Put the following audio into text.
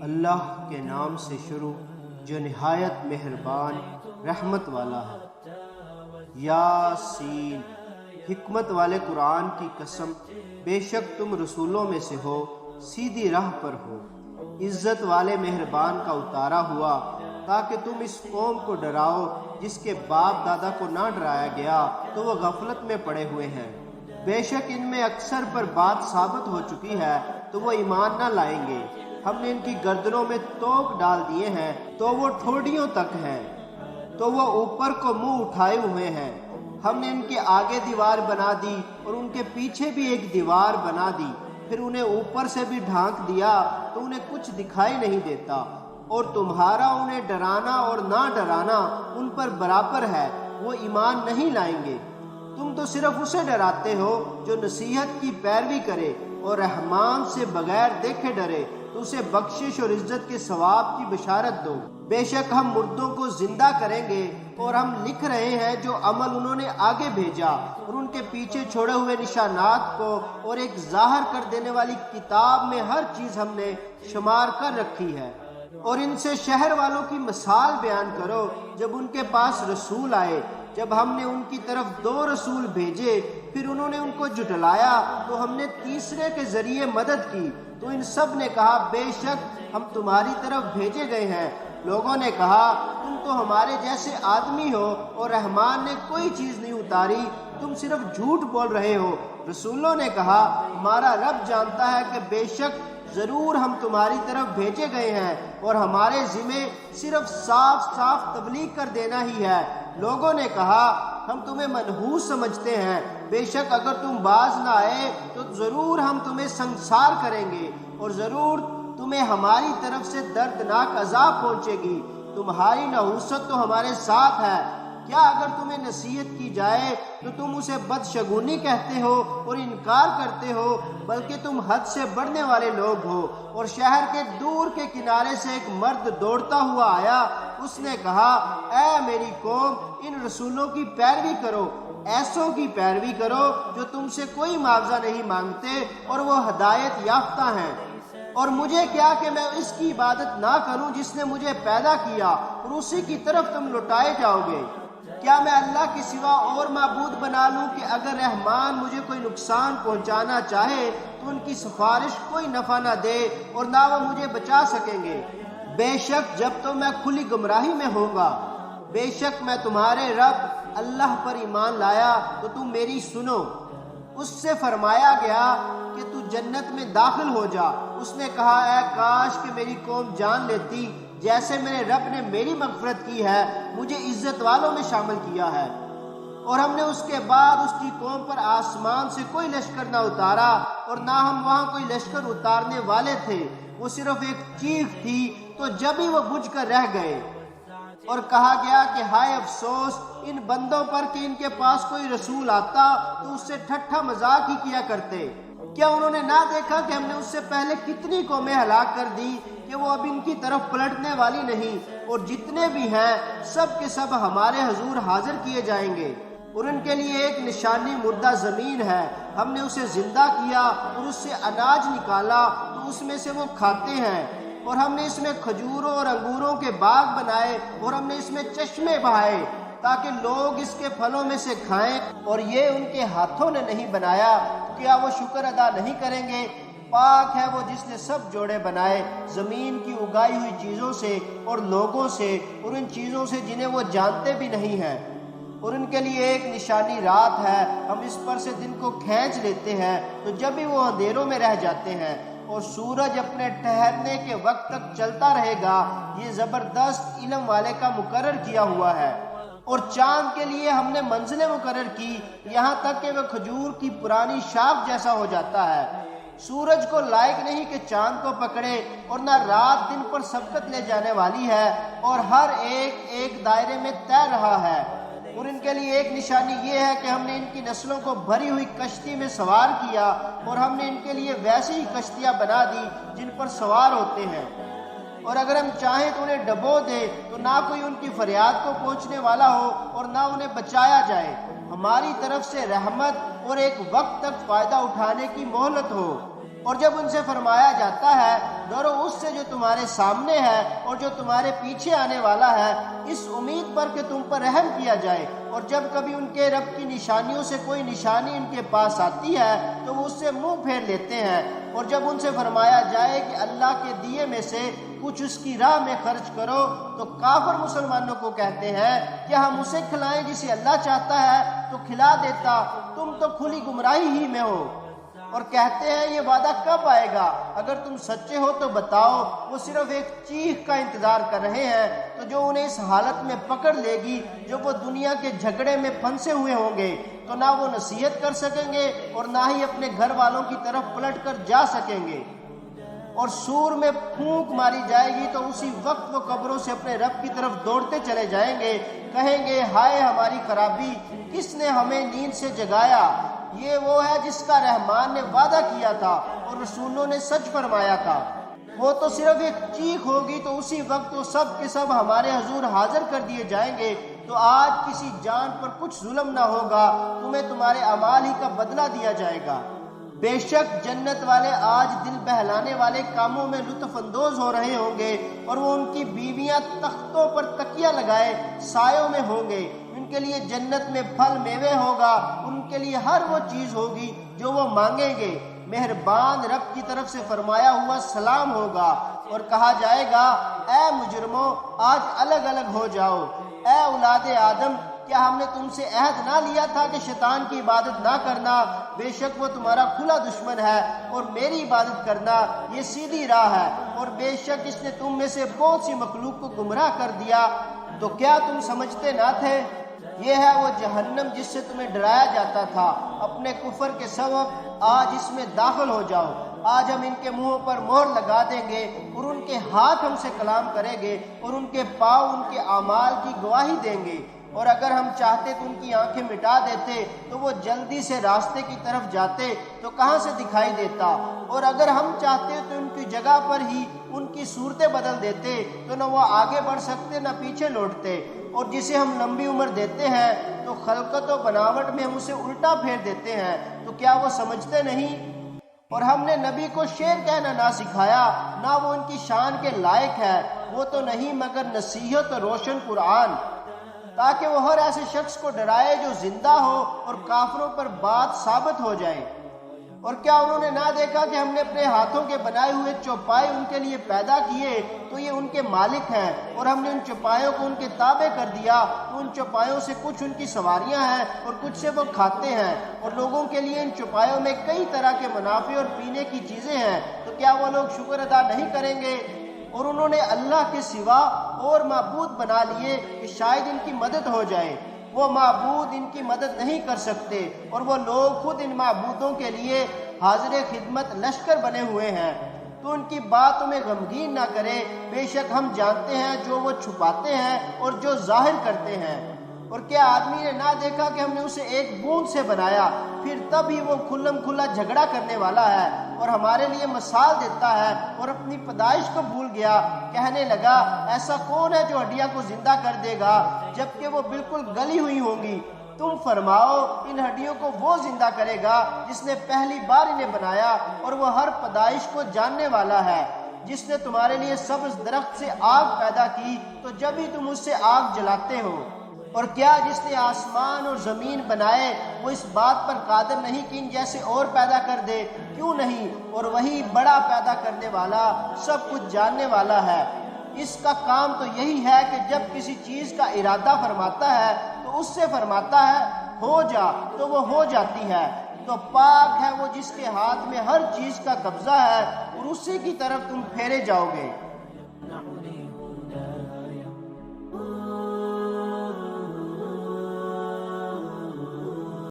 اللہ کے نام سے شروع جو نہایت مہربان رحمت والا ہے۔ یاسین، حکمت والے قرآن کی قسم، بے شک تم رسولوں میں سے ہو، سیدھی راہ پر ہو۔ عزت والے مہربان کا اتارا ہوا تاکہ تم اس قوم کو ڈراؤ جس کے باپ دادا کو نہ ڈرایا گیا تو وہ غفلت میں پڑے ہوئے ہیں۔ بے شک ان میں اکثر پر بات ثابت ہو چکی ہے تو وہ ایمان نہ لائیں گے۔ ہم نے ان کی گردنوں میں توق ڈال دیے ہیں تو وہ ٹھوڑیوں تک ہیں، تو وہ اوپر کو منہ اٹھائے ہوئے ہیں۔ ہم نے ان کے آگے دیوار بنا دی اور ان کے پیچھے بھی ایک دیوار بنا دی، پھر انہیں اوپر سے بھی ڈھانک دیا تو انہیں کچھ دکھائی نہیں دیتا، اور تمہارا انہیں ڈرانا اور نہ ڈرانا ان پر برابر ہے، وہ ایمان نہیں لائیں گے۔ تم تو صرف اسے ڈراتے ہو جو نصیحت کی پیروی کرے اور رحمان سے بغیر دیکھے ڈرے تو اسے بخشش اور عزت کے ثواب کی بشارت دو۔ بے شک ہم مردوں کو زندہ کریں گے اور ہم لکھ رہے ہیں جو عمل انہوں نے آگے بھیجا، اور ان کے پیچھے چھوڑے ہوئے نشانات کو اور ایک ظاہر کر دینے والی کتاب میں ہر چیز ہم نے شمار کر رکھی ہے۔ اور ان سے شہر والوں کی مثال بیان کرو جب ان کے پاس رسول آئے، جب ہم نے ان کی طرف 2 رسول بھیجے پھر انہوں نے ان کو جھٹلایا تو ہم نے تیسرے کے ذریعے مدد کی، تو ان سب نے کہا بے شک ہم تمہاری طرف بھیجے گئے ہیں۔ لوگوں نے کہا تم تو ہمارے جیسے آدمی ہو اور رحمان نے کوئی چیز نہیں اتاری، تم صرف جھوٹ بول رہے ہو۔ رسولوں نے کہا ہمارا رب جانتا ہے کہ بے شک ضرور ہم تمہاری طرف بھیجے گئے ہیں اور ہمارے ذمے صرف صاف صاف تبلیغ کر دینا ہی ہے۔ لوگوں نے کہا ہم تمہیں منحوس سمجھتے ہیں، بے شک اگر تم باز نہ آئے تو ضرور ہم تمہیں سنسار کریں گے اور ضرور تمہیں ہماری طرف سے دردناک عذاب پہنچے گی۔ تمہاری نحوست تو ہمارے ساتھ ہے، کیا اگر تمہیں نصیحت کی جائے تو تم اسے بدشگونی کہتے ہو اور انکار کرتے ہو، بلکہ تم حد سے بڑھنے والے لوگ ہو۔ اور شہر کے دور کے کنارے سے ایک مرد دوڑتا ہوا آیا، اس نے کہا اے میری قوم، ان رسولوں کی پیروی کرو، ایسوں کی پیروی کرو جو تم سے کوئی معاوضہ نہیں مانگتے اور وہ ہدایت یافتہ ہیں۔ اور مجھے کیا کہ میں اس کی عبادت نہ کروں جس نے مجھے پیدا کیا، اور اسی کی طرف تم لوٹائے جاؤ گے۔ کیا میں اللہ کے سوا اور معبود بنا لوں کہ اگر رحمان مجھے کوئی نقصان پہنچانا چاہے تو ان کی سفارش کوئی نفع نہ دے اور نہ وہ مجھے بچا سکیں گے۔ بے شک جب تو میں کھلی گمراہی میں ہوں گا، بے شک میں تمہارے رب اللہ پر ایمان لایا تو تم میری سنو۔ اس سے فرمایا گیا کہ تو جنت میں داخل ہو جا۔ اس نے کہا اے کاش کہ میری قوم جان لیتی جیسے میرے رب نے میری مغفرت کی ہے، مجھے عزت والوں میں شامل کیا ہے۔ اور ہم نے اس کے بعد اس کی قوم پر آسمان سے کوئی لشکر نہ اتارا اور نہ ہم وہاں کوئی لشکر اتارنے والے تھے، وہ صرف ایک چیخ تھی تو جب ہی وہ بجھ کر رہ گئے۔ اور کہا گیا کہ ہائے افسوس ان بندوں پر کہ ان کے پاس کوئی رسول آتا تو اس سے ٹھٹھا مذاق ہی کیا کرتے۔ کیا انہوں نے نہ دیکھا کہ ہم نے اس سے پہلے کتنی قومیں ہلاک کر دی کہ وہ اب ان کی طرف پلٹنے والی نہیں، اور جتنے بھی ہیں سب کے سب ہمارے حضور حاضر کیے جائیں گے۔ اور ان کے لیے ایک نشانی مردہ زمین ہے، ہم نے اسے زندہ کیا اور اس سے اناج نکالا تو اس میں سے وہ کھاتے ہیں۔ اور ہم نے اس میں کھجوروں اور انگوروں کے باغ بنائے اور ہم نے اس میں چشمے بہائے تاکہ لوگ اس کے پھلوں میں سے کھائیں، اور یہ ان کے ہاتھوں نے نہیں بنایا، کیا وہ شکر ادا نہیں کریں گے؟ پاک ہے وہ جس نے سب جوڑے بنائے زمین کی اگائی ہوئی چیزوں سے اور لوگوں سے اور ان چیزوں سے جنہیں وہ جانتے بھی نہیں ہیں۔ اور ان کے لیے ایک نشانی رات ہے، ہم اس پر سے دن کو کھینچ لیتے ہیں تو جب بھی وہ اندھیروں میں رہ جاتے ہیں، اور سورج اپنے ٹھہرنے کے وقت تک چلتا رہے گا، یہ زبردست علم والے کا مقرر کیا ہوا ہے۔ اور چاند کے لیے ہم نے منزلیں مقرر کی یہاں تک کہ وہ کھجور کی پرانی شاخ جیسا ہو جاتا ہے۔ سورج کو لائق نہیں کہ چاند کو پکڑے، اور نہ رات دن پر سبقت لے جانے والی ہے، اور ہر ایک ایک دائرے میں تیر رہا ہے۔ اور ان کے لیے ایک نشانی یہ ہے کہ ہم نے ان کی نسلوں کو بھری ہوئی کشتی میں سوار کیا، اور ہم نے ان کے لیے ویسی ہی کشتیاں بنا دی جن پر سوار ہوتے ہیں۔ اور اگر ہم چاہیں تو انہیں ڈبو دیں تو نہ کوئی ان کی فریاد کو پہنچنے والا ہو اور نہ انہیں بچایا جائے۔ ہماری طرف سے رحمت اور ایک وقت تک فائدہ اٹھانے کی مہلت ہو۔ اور جب ان سے فرمایا جاتا ہے ڈرو اس سے جو تمہارے سامنے ہے اور جو تمہارے پیچھے آنے والا ہے، اس امید پر کہ تم پر رحم کیا جائے، اور جب کبھی ان کے رب کی نشانیوں سے کوئی نشانی ان کے پاس آتی ہے تو وہ اس سے منہ پھیر لیتے ہیں، اور جب ان سے فرمایا جائے کہ اللہ کے دیے میں سے کچھ اس کی راہ میں خرچ کرو تو کافر مسلمانوں کو کہتے ہیں کہ ہم اسے کھلائیں جسے اللہ چاہتا ہے تو کھلا دیتا، تم تو کھلی گمراہی ہی میں ہو، اور کہتے ہیں یہ وعدہ کب آئے گا، اگر تم سچے ہو تو بتاؤ۔ وہ صرف ایک چیخ کا انتظار کر رہے ہیں تو جو انہیں اس حالت میں پکڑ لے گی جب وہ دنیا کے جھگڑے میں پھنسے ہوئے ہوں گے، تو نہ وہ نصیحت کر سکیں گے اور نہ ہی اپنے گھر والوں کی طرف پلٹ کر جا سکیں گے، اور سور میں پھونک ماری جائے گی تو اسی وقت وہ قبروں سے اپنے رب کی طرف دوڑتے چلے جائیں گے، کہیں گے ہائے ہماری خرابی، کس نے ہمیں نیند سے جگایا، یہ وہ ہے جس کا رحمان نے وعدہ کیا تھا اور رسولوں نے سچ فرمایا تھا۔ وہ تو صرف ایک چیخ ہوگی تو اسی وقت وہ سب کے سب ہمارے حضور حاضر کر دیے جائیں گے، تو آج کسی جان پر کچھ ظلم نہ ہوگا، تمہیں تمہارے اعمال ہی کا بدلہ دیا جائے گا۔ بے شک جنت والے آج دل بہلانے والے کاموں میں لطف اندوز ہو رہے ہوں گے، اور وہ ان کی بیویاں تختوں پر تکیہ لگائے سایوں میں ہوں گے، ان کے لیے جنت میں پھل میوے ہوگا، ان کے لیے ہر وہ چیز ہوگی جو وہ مانگیں گے، مہربان رب کی طرف سے فرمایا ہوا سلام ہوگا، اور کہا جائے گا اے مجرموں آج الگ الگ ہو جاؤ، اے اولاد آدم کیا ہم نے تم سے عہد نہ لیا تھا کہ شیطان کی عبادت نہ کرنا، بے شک وہ تمہارا کھلا دشمن ہے، اور میری عبادت کرنا یہ سیدھی راہ ہے، اور بے شک اس نے تم میں سے بہت سی مخلوق کو گمراہ کر دیا، تو کیا تم سمجھتے نہ تھے؟ یہ ہے وہ جہنم جس سے تمہیں ڈرایا جاتا تھا، اپنے کفر کے سبب آج اس میں داخل ہو جاؤ، آج ہم ان کے منہوں پر مہر لگا دیں گے، اور ان کے ہاتھ ہم سے کلام کریں گے، اور ان کے پاؤں ان کے اعمال کی گواہی دیں گے، اور اگر ہم چاہتے تو ان کی آنکھیں مٹا دیتے تو وہ جلدی سے راستے کی طرف جاتے تو کہاں سے دکھائی دیتا، اور اگر ہم چاہتے تو ان کی جگہ پر ہی ان کی صورتیں بدل دیتے تو نہ وہ آگے بڑھ سکتے نہ پیچھے لوٹتے، اور جسے ہم لمبی عمر دیتے ہیں تو خلقت و بناوٹ میں ہم اسے الٹا پھیر دیتے ہیں، تو کیا وہ سمجھتے نہیں؟ اور ہم نے نبی کو شعر کہنا نہ سکھایا، نہ وہ ان کی شان کے لائق ہے، وہ تو نہیں مگر نصیحت و روشن قرآن، تاکہ وہ ہر ایسے شخص کو ڈرائے جو زندہ ہو اور کافروں پر بات ثابت ہو جائے۔ اور کیا انہوں نے نہ دیکھا کہ ہم نے اپنے ہاتھوں کے بنائے ہوئے چوپائے ان کے لیے پیدا کیے تو یہ ان کے مالک ہیں، اور ہم نے ان چوپایوں کو ان کے تابع کر دیا، تو ان چوپایوں سے کچھ ان کی سواریاں ہیں اور کچھ سے وہ کھاتے ہیں، اور لوگوں کے لیے ان چوپایوں میں کئی طرح کے منافع اور پینے کی چیزیں ہیں، تو کیا وہ لوگ شکر ادا نہیں کریں گے؟ اور انہوں نے اللہ کے سوا اور معبود بنا لیے کہ شاید ان کی مدد ہو جائے، وہ معبود ان کی مدد نہیں کر سکتے، اور وہ لوگ خود ان معبودوں کے لیے حاضر خدمت لشکر بنے ہوئے ہیں، تو ان کی بات میں غمگین نہ کرے، بے شک ہم جانتے ہیں جو وہ چھپاتے ہیں اور جو ظاہر کرتے ہیں۔ اور کیا آدمی نے نہ دیکھا کہ ہم نے اسے ایک بوند سے بنایا، پھر تب ہی وہ کھلم کھلا جھگڑا کرنے والا ہے اور ہمارے لیے مثال دیتا ہے، اور اپنی پیدائش کو بھول گیا، کہنے لگا ایسا کون ہے جو ہڈیاں کو زندہ کر دے گا جبکہ وہ بالکل گلی ہوئی ہوں گی؟ تم فرماؤ ان ہڈیوں کو وہ زندہ کرے گا جس نے پہلی بار انہیں بنایا، اور وہ ہر پیدائش کو جاننے والا ہے، جس نے تمہارے لیے سبز درخت سے آگ پیدا کی تو جب ہی تم اس سے آگ جلاتے ہو، اور کیا جس نے آسمان اور زمین بنائے وہ اس بات پر قادر نہیں کہ ان جیسے اور پیدا کر دے؟ کیوں نہیں، اور وہی بڑا پیدا کرنے والا سب کچھ جاننے والا ہے۔ اس کا کام تو یہی ہے کہ جب کسی چیز کا ارادہ فرماتا ہے تو اس سے فرماتا ہے ہو جا تو وہ ہو جاتی ہے، تو پاک ہے وہ جس کے ہاتھ میں ہر چیز کا قبضہ ہے، اور اسی کی طرف تم پھیرے جاؤ گے۔